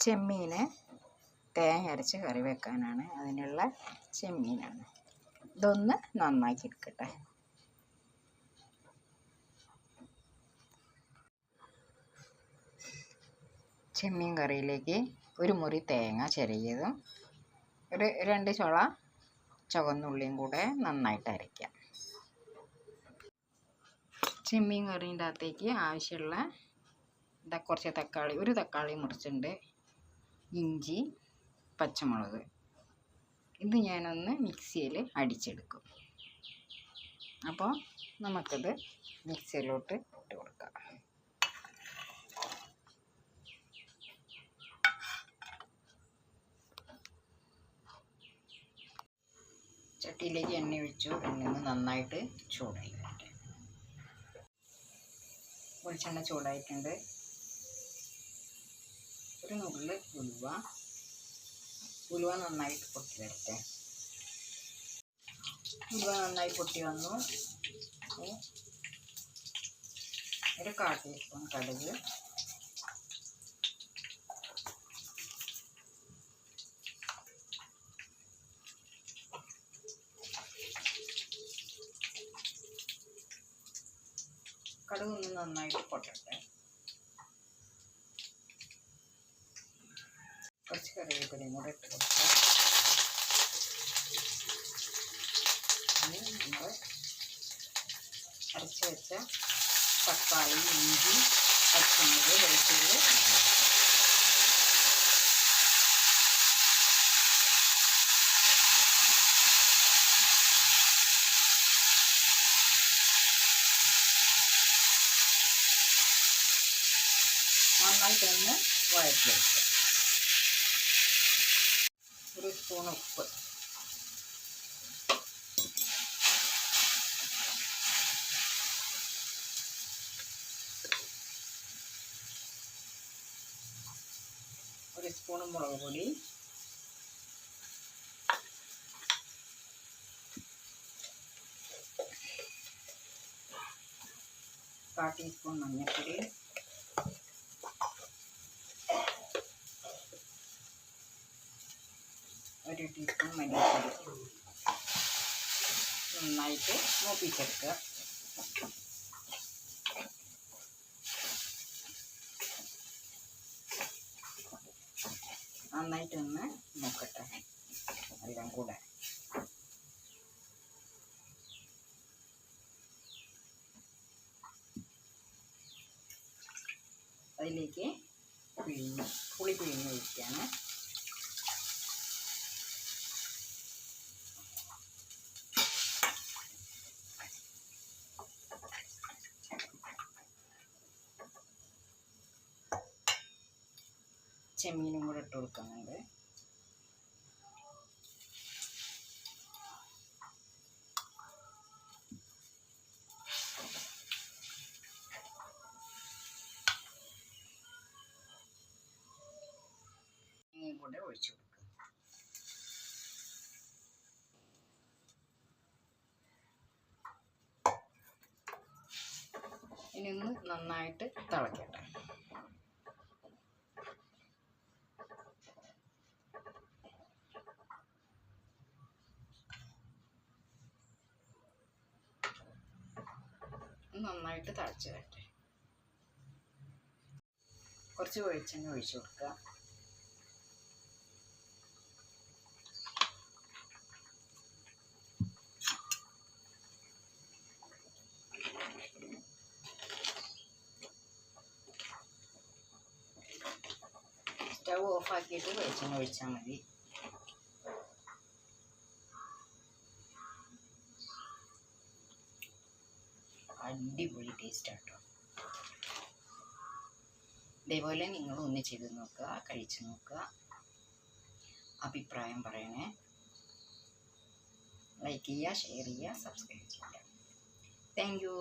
ചെമ്മീന് തേങ്ങ അരച്ച് കറി വെക്കാനാണ്. അതിനുള്ള ചെമ്മീനാണ്. ഇതൊന്ന് നന്നാക്കി എടുക്കട്ടെ. ചെമ്മീൻ കറിയിലേക്ക് ഒരു മുറി തേങ്ങ ചിരകിയതും ഒരു 2 ചുള ചുവന്നുള്ളിയും കൂടെ നന്നായിട്ട് അരയ്ക്കാം. ചെമ്മീൻ കറീൻ്റെ അകത്തേക്ക് ആവശ്യമുള്ള കുറച്ച് തക്കാളി, ഒരു തക്കാളി മുറിച്ചിട്ടുണ്ട്, ഇഞ്ചി, പച്ചമുളക്. ഇത് ഞാനൊന്ന് മിക്സിയിൽ അടിച്ചെടുക്കും. അപ്പോൾ നമുക്കിത് മിക്സിയിലോട്ട് ഇട്ട് കൊടുക്കാം. ചട്ടിയിലേക്ക് എണ്ണ ഒഴിച്ചു. എണ്ണ നന്നായിട്ട് ചൂടായി വരട്ടെ. വെളിച്ചെണ്ണ ചൂടായിട്ടുണ്ട്. ഒരു നുള്ള് ഉലുവ നന്നായിട്ട് പൊട്ടി വരട്ടെ. ഉലുവ നന്നായി പൊട്ടി വന്നു. ഒരു 1/4 ടീസ്പൂൺ കടുക്, കടുക് ഒന്ന് നന്നായിട്ട് പൊട്ടട്ടെ. കുറച്ച് കറിവേപ്പിലയും കൂടെ ഇട്ട് കൊടുക്കുക. ഇനി നമ്മൾ അരച്ച് വെച്ച തക്കാളി, ഇഞ്ചി, പച്ചമുളക്, വെളുത്തുള്ളി നന്നായിട്ടൊന്ന് വഴറ്റി വെക്കുക. ഒരു സ്പൂൺ ഉപ്പ്, ഒരു സ്പൂൺ മുളക് പൊടി, കാൽ ടീസ്പൂൺ മഞ്ഞൾപ്പൊടി, ഒരു ടീസ്പൂൺ മല്ലിപ്പൊടി. നന്നായിട്ട് മൂപ്പിച്ചെടുക്കുക. നന്നായിട്ടൊന്ന് നോക്കട്ടെ എല്ലാം കൂടെ. അതിലേക്ക് പുളി പിഴിഞ്ഞ് ഒഴിക്കുകയാണ്. ചെമ്മീനും കൂടെ ഇട്ട് കൊടുക്കുന്നുണ്ട്. കൂടെ ഒഴിച്ചു കൊടുക്കുക. ഇനി ഒന്ന് നന്നായിട്ട് തിളക്കട്ടെ. നന്നായിട്ട് തിളച്ച് വരട്ടെ. കുറച്ച് വെളിച്ചെണ്ണ ഒഴിച്ചു കൊടുക്കുക. സ്റ്റവ് ഓഫാക്കിയിട്ട് വെളിച്ചെണ്ണ ഒഴിച്ചാൽ മതി. അടിപൊളി ടേസ്റ്റ് ആട്ടോ. ഇതേപോലെ നിങ്ങളും ഒന്ന് ചെയ്ത് നോക്കുക, കഴിച്ച് നോക്കുക, അഭിപ്രായം പറയണേ. ലൈക്ക് ചെയ്യുക, ഷെയർ ചെയ്യുക, സബ്സ്ക്രൈബ് ചെയ്യുക. Thank you.